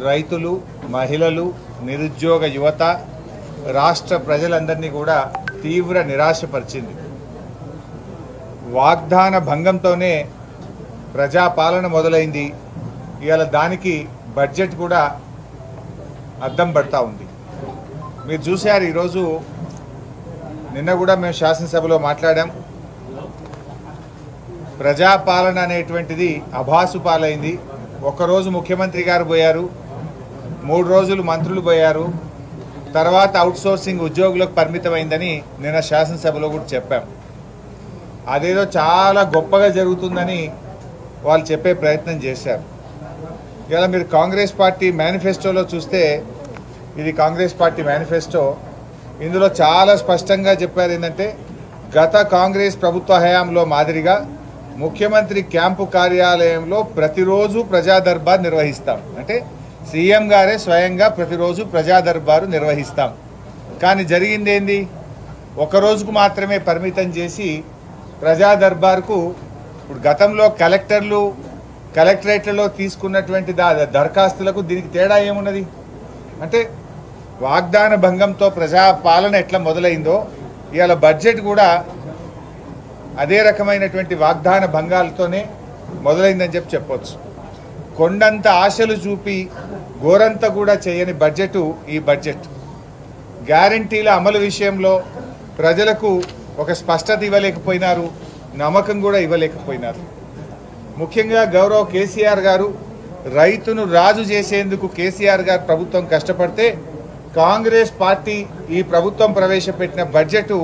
రైతులు, మహిళలు, నిరుద్యోగ యువత, రాష్ట్ర ప్రజలందరినీ కూడా తీవ్ర నిరాశపరిచింది. వాగ్దాన భంగంతోనే ప్రజాపాలన మొదలైంది. ఇవాళ దానికి బడ్జెట్ కూడా అద్దం పడతా ఉంది. మీరు చూశారు, ఈరోజు నిన్న కూడా మేము శాసనసభలో మాట్లాడాం. ప్రజాపాలన అనేటువంటిది అభాసు పాలైంది. ఒకరోజు ముఖ్యమంత్రి గారు పోయారు, 3 రోజులు మంత్రులు పోయారు, తర్వాత అవుట్సోర్సింగ్ ఉద్యోగులకు పరిమితమైందని నిన్న శాసనసభలో కూడా చెప్పాం. అదేదో చాలా గొప్పగా జరుగుతుందని వాళ్ళు చెప్పే ప్రయత్నం చేశారు. ఇలా మీరు కాంగ్రెస్ పార్టీ మేనిఫెస్టోలో చూస్తే, ఇది కాంగ్రెస్ పార్టీ మేనిఫెస్టో, ఇందులో చాలా స్పష్టంగా చెప్పారు ఏంటంటే, గత కాంగ్రెస్ ప్రభుత్వ హయాంలో మాదిరిగా ముఖ్యమంత్రి క్యాంపు కార్యాలయంలో ప్రతిరోజు ప్రజా దర్బార్ నిర్వహిస్తాం. అంటే సీఎం గారే స్వయంగా ప్రతిరోజు ప్రజా దర్బారు నిర్వహిస్తాం. కానీ జరిగింది ఏంది, ఒక రోజుకు మాత్రమే పరిమితం చేసి ప్రజా దర్బార్కు ఇప్పుడు గతంలో కలెక్టర్లు కలెక్టరేట్లలో తీసుకున్నటువంటి దరఖాస్తులకు దీనికి తేడా ఏమున్నది అంటే, వాగ్దాన భంగంతో ప్రజాపాలన ఎట్లా మొదలైందో ఇవాళ బడ్జెట్ కూడా అదే రకమైనటువంటి వాగ్దాన భంగాలతోనే మొదలైందని చెప్పొచ్చు. కొండంత ఆశలు చూపి గోరంత కూడా చేయని బడ్జెట్ ఈ బడ్జెట్. గ్యారంటీల అమలు విషయంలో ప్రజలకు ఒక స్పష్టత ఇవ్వలేకపోయినారు, నమ్మకం కూడా ఇవ్వలేకపోయినారు. ముఖ్యంగా గౌరవ కేసీఆర్ గారు రైతును రాజు చేసేందుకు కేసీఆర్ గారు ప్రభుత్వం కష్టపడితే, కాంగ్రెస్ పార్టీ ఈ ప్రభుత్వం ప్రవేశపెట్టిన బడ్జెట్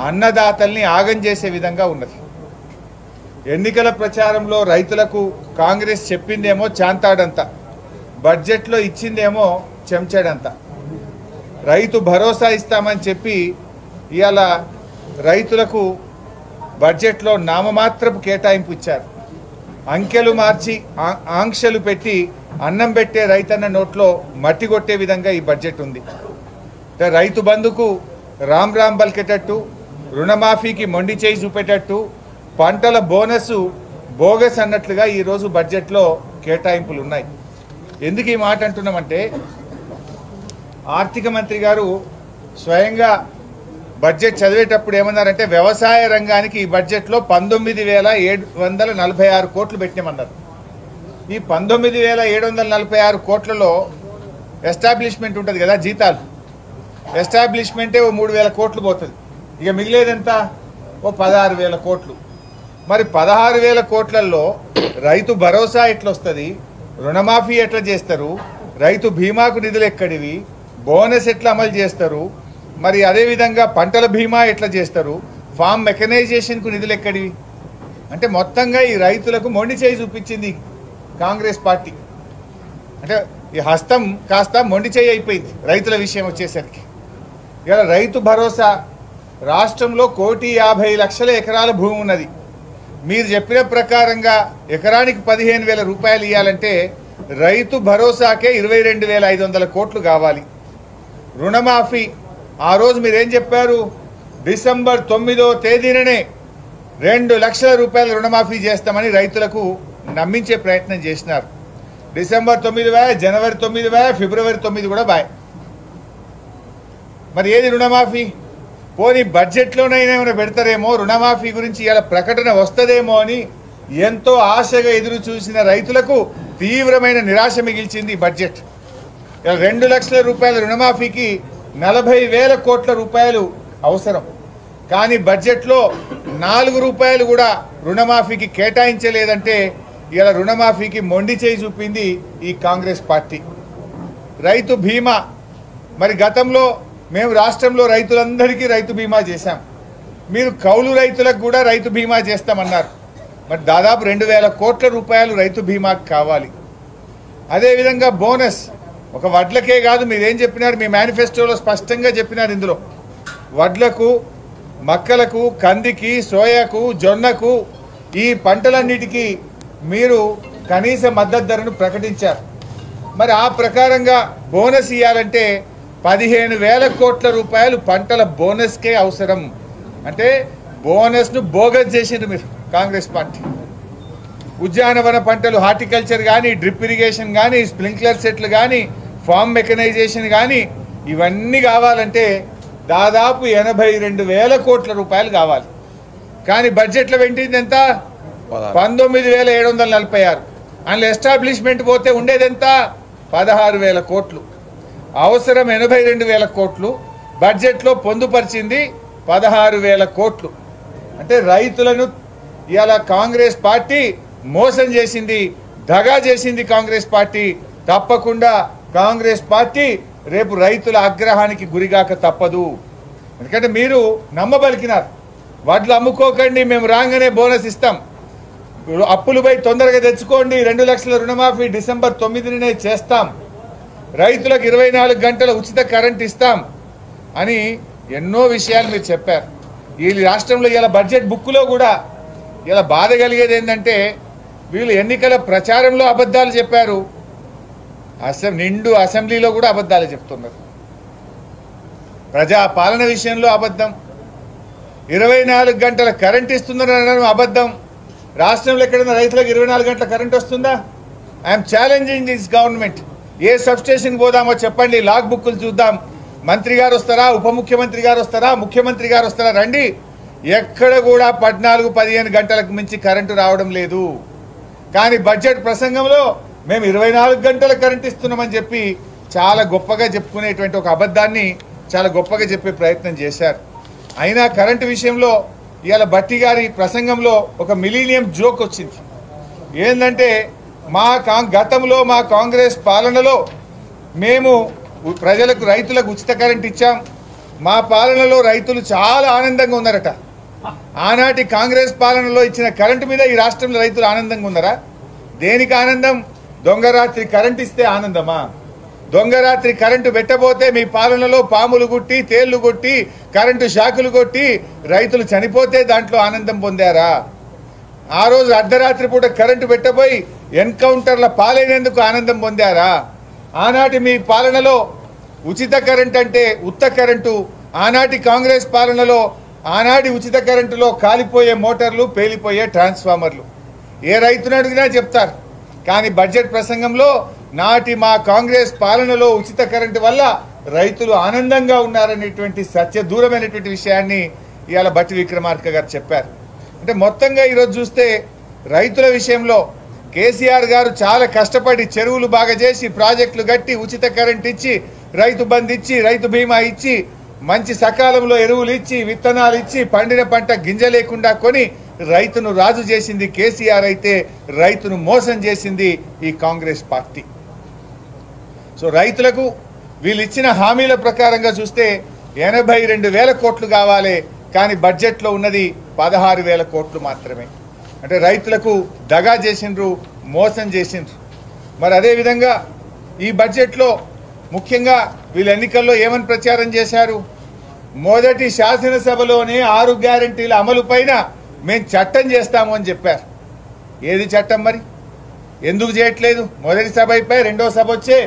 అన్నదాతల్ని ఆగం చేసే విధంగా ఉన్నది. ఎన్నికల ప్రచారంలో రైతులకు కాంగ్రెస్ చెప్పిందేమో చాంతాడంత, బడ్జెట్లో ఇచ్చిందేమో చెంచాడంత. రైతు భరోసా ఇస్తామని చెప్పి ఇవాళ రైతులకు బడ్జెట్లో నామమాత్రపు కేటాయింపు ఇచ్చారు. అంకెలు మార్చి ఆంక్షలు పెట్టి అన్నం పెట్టే రైతన్న నోట్లో మట్టి కొట్టే విధంగా ఈ బడ్జెట్ ఉంది. రైతు బంధుకు రామ్ రామ్ బలికేటట్టు, రుణమాఫీకి మొండి చేయి చూపేటట్టు, పంటల బోనస్ బోగస్ అన్నట్లుగా ఈరోజు బడ్జెట్లో కేటాయింపులు ఉన్నాయి. ఎందుకు ఈ మాట అంటున్నామంటే, ఆర్థిక మంత్రి గారు స్వయంగా బడ్జెట్ చదివేటప్పుడు ఏమన్నారంటే, వ్యవసాయ రంగానికి ఈ బడ్జెట్లో 19,746 కోట్లు పెట్టినామన్నారు. ఈ 19,746 కోట్లలో ఎస్టాబ్లిష్మెంట్ ఉంటుంది కదా, జీతాలు, ఎస్టాబ్లిష్మెంటే ఓ 3,000 కోట్లు పోతుంది. ఇక మిగిలేదంతా ఓ 16,000 కోట్లు. మరి 16,000 కోట్లలో రైతు భరోసా ఎట్లా వస్తుంది, రుణమాఫీ ఎట్లా చేస్తారు, రైతు బీమాకు నిధులు ఎక్కడివి, బోనస్ ఎట్లా అమలు చేస్తారు, మరి అదేవిధంగా పంటల బీమా ఎట్లా చేస్తారు, ఫామ్ మెకనైజేషన్కు నిధులు ఎక్కడివి అంటే, మొత్తంగా ఈ రైతులకు మొండి చేయి చూపించింది కాంగ్రెస్ పార్టీ. అంటే ఈ హస్తం కాస్త మొండి చేయి అయిపోయింది రైతుల విషయం వచ్చేసరికి. ఇలా రైతు భరోసా రాష్ట్రంలో 1,50,00,000 ఎకరాల భూమి ఉన్నది. మీరు చెప్పిన ప్రకారంగా ఎకరానికి 15,000 రూపాయలు ఇవ్వాలంటే రైతు భరోసాకే 22,500 కోట్లు కావాలి. రుణమాఫీ ఆ రోజు మీరేం చెప్పారు, డిసెంబర్ 9వ తేదీననే 2 లక్షల రూపాయల రుణమాఫీ చేస్తామని రైతులకు నమ్మించే ప్రయత్నం చేసినారు. డిసెంబర్ 9 బాయ్, జనవరి 9 బాయ్, ఫిబ్రవరి 9 కూడా బాయ్. మరి ఏది రుణమాఫీ? పోనీ బడ్జెట్లోనైనా ఏమైనా పెడతారేమో, రుణమాఫీ గురించి ఇలా ప్రకటన వస్తుందేమో అని ఎంతో ఆశగా ఎదురు చూసిన రైతులకు తీవ్రమైన నిరాశ మిగిల్చింది ఈ బడ్జెట్. ఇలా 2 లక్షల రూపాయల రుణమాఫీకి 40,000 కోట్ల రూపాయలు అవసరం. కానీ బడ్జెట్లో 4 రూపాయలు కూడా రుణమాఫీకి కేటాయించలేదంటే ఇలా రుణమాఫీకి మొండి చేయి చూపింది ఈ కాంగ్రెస్ పార్టీ. రైతు బీమా, మరి గతంలో మేము రాష్ట్రంలో రైతులందరికీ రైతు బీమా చేశాం. మీరు కౌలు రైతులకు కూడా రైతు బీమా చేస్తామన్నారు. మరి దాదాపు 2,000 కోట్ల రూపాయలు రైతు బీమాకు కావాలి. అదేవిధంగా బోనస్ ఒక వడ్లకే కాదు, మీరేం చెప్పినారు మీ మేనిఫెస్టోలో స్పష్టంగా చెప్పినారు, ఇందులో వడ్లకు, మక్కలకు, కందికి, సోయాకు, జొన్నకు, ఈ పంటలన్నిటికీ మీరు కనీస మద్దతు ధరను ప్రకటించారు. మరి ఆ ప్రకారంగా బోనస్ ఇవ్వాలంటే 15,000 కోట్ల రూపాయలు పంటల బోనస్కే అవసరం. అంటే బోనస్ను బోగస్ చేసిండ్రు మీరు కాంగ్రెస్ పార్టీ. ఉద్యానవన పంటలు హార్టికల్చర్ కానీ, డ్రిప్ ఇరిగేషన్ కానీ, స్ప్రింక్లర్ సెట్లు కానీ, ఫార్మ్ మెకనైజేషన్ కానీ ఇవన్నీ కావాలంటే దాదాపు 82,000 కోట్ల రూపాయలు కావాలి. కానీ బడ్జెట్లో పెట్టింది ఎంత? 19,746. అందులో ఎస్టాబ్లిష్మెంట్ పోతే ఉండేది ఎంత? 16,000 కోట్లు. అవసరం 82,000 కోట్లు, బడ్జెట్లో పొందుపరిచింది 16,000 కోట్లు. అంటే రైతులను ఇలా కాంగ్రెస్ పార్టీ మోసం చేసింది, దగా చేసింది. కాంగ్రెస్ పార్టీ తప్పకుండా కాంగ్రెస్ పార్టీ రేపు రైతుల ఆగ్రహానికి గురిగాక తప్పదు. ఎందుకంటే మీరు నమ్మబలికినారు, వడ్లు అమ్ముకోకండి, మేము రాగానే బోనస్ ఇస్తాం, అప్పులు పోయి తొందరగా తెచ్చుకోండి, 2 లక్షల రుణమాఫీ డిసెంబర్ 9నే చేస్తాం, రైతులకు 24 గంటల ఉచిత కరెంట్ ఇస్తాం అని ఎన్నో విషయాలు మీరు చెప్పారు. ఈ రాష్ట్రంలో ఇలా బడ్జెట్ బుక్లో కూడా ఇలా బాధ కలిగేది ఏంటంటే వీళ్ళు ఎన్నికల ప్రచారంలో అబద్ధాలు చెప్పారు, నిండు అసెంబ్లీలో కూడా అబద్ధాలు చెప్తున్నారు. ప్రజా పాలన విషయంలో అబద్ధం, 24 గంటల కరెంట్ ఇస్తుందనడం అబద్ధం. రాష్ట్రంలో ఎక్కడైనా రైతులకు 24 గంటల కరెంట్ వస్తుందా? I'm challenging this government. ఏ సబ్స్టేషన్కి పోదామో చెప్పండి, లాగ్ బుక్కులు చూద్దాం. మంత్రి గారు వస్తారా, ఉప ముఖ్యమంత్రి గారు వస్తారా, ముఖ్యమంత్రి గారు వస్తారా, రండి. ఎక్కడ కూడా 14-15 గంటలకు మించి కరెంటు రావడం లేదు. కానీ బడ్జెట్ ప్రసంగంలో మేము 24 గంటల కరెంట్ ఇస్తున్నామని చెప్పి చాలా గొప్పగా చెప్పుకునేటువంటి ఒక అబద్ధాన్ని చాలా గొప్పగా చెప్పే ప్రయత్నం చేశారు. అయినా కరెంటు విషయంలో ఇవాళ భట్టి గారి ప్రసంగంలో ఒక మిలీనియం జోక్ వచ్చింది. ఏంటంటే గతంలో మా కాంగ్రెస్ పాలనలో మేము ప్రజలకు, రైతులకు ఉచిత కరెంట్ ఇచ్చాం, మా పాలనలో రైతులు చాలా ఆనందంగా ఉన్నారట. ఆనాటి కాంగ్రెస్ పాలనలో ఇచ్చిన కరెంటు మీద ఈ రాష్ట్రంలో రైతులు ఆనందంగా ఉన్నారా? దేనికి ఆనందం? దొంగరాత్రి కరెంట్ ఇస్తే ఆనందమా? దొంగరాత్రి కరెంటు పెట్టబోతే మీ పాలనలో పాములు గుట్టి, తేళ్లు కొట్టి, కరెంటు షాకులు కొట్టి రైతులు చనిపోతే దాంట్లో ఆనందం పొందారా? ఆ రోజు అర్ధరాత్రి పూట కరెంటు పెట్టబోయి ఎన్కౌంటర్ల పాలైనందుకు ఆనందం పొందారా? ఆనాటి మీ పాలనలో ఉచిత కరెంట్ అంటే ఉత్త కరెంటు, ఆనాటి కాంగ్రెస్ పాలనలో ఆనాటి ఉచిత కరెంటులో కాలిపోయే మోటార్లు, పేలిపోయే ట్రాన్స్ఫార్మర్లు. ఏ రైతును అడిగినా చెప్తారు. కానీ బడ్జెట్ ప్రసంగంలో నాటి మా కాంగ్రెస్ పాలనలో ఉచిత కరెంటు వల్ల రైతులు ఆనందంగా ఉన్నారనేటువంటి సత్యదూరమైనటువంటి విషయాన్ని ఇవాళ భట్టి విక్రమార్క గారు చెప్పారు. అంటే మొత్తంగా ఈరోజు చూస్తే రైతుల విషయంలో కేసీఆర్ గారు చాలా కష్టపడి చెరువులు బాగా చేసి, ప్రాజెక్టులు కట్టి, ఉచిత కరెంట్ ఇచ్చి, రైతు బంధు ఇచ్చి, రైతు బీమా ఇచ్చి, మంచి సకాలంలో ఎరువులు ఇచ్చి, విత్తనాలు ఇచ్చి, పండిన పంట గింజ లేకుండా కొని రైతును రాజు చేసింది కేసీఆర్ అయితే రైతును మోసం చేసింది ఈ కాంగ్రెస్ పార్టీ. సో రైతులకు వీళ్ళు ఇచ్చిన హామీల ప్రకారంగా చూస్తే 82,000 కోట్లు కావాలి, కానీ బడ్జెట్లో ఉన్నది 16,000 కోట్లు మాత్రమే. అంటే రైతులకు దగా చేసిండ్రు, మోసం చేసిండ్రు. మరి అదేవిధంగా ఈ బడ్జెట్లో ముఖ్యంగా వీళ్ళు ఎన్నికల్లో ఏమని ప్రచారం చేశారు? మొదటి శాసనసభలోనే 6 గ్యారంటీల అమలు పైన మేము చట్టం చేస్తాము అని చెప్పారు. ఏది చట్టం మరి? ఎందుకు చేయట్లేదు? మొదటి సభ అయిపోయి రెండో సభ వచ్చే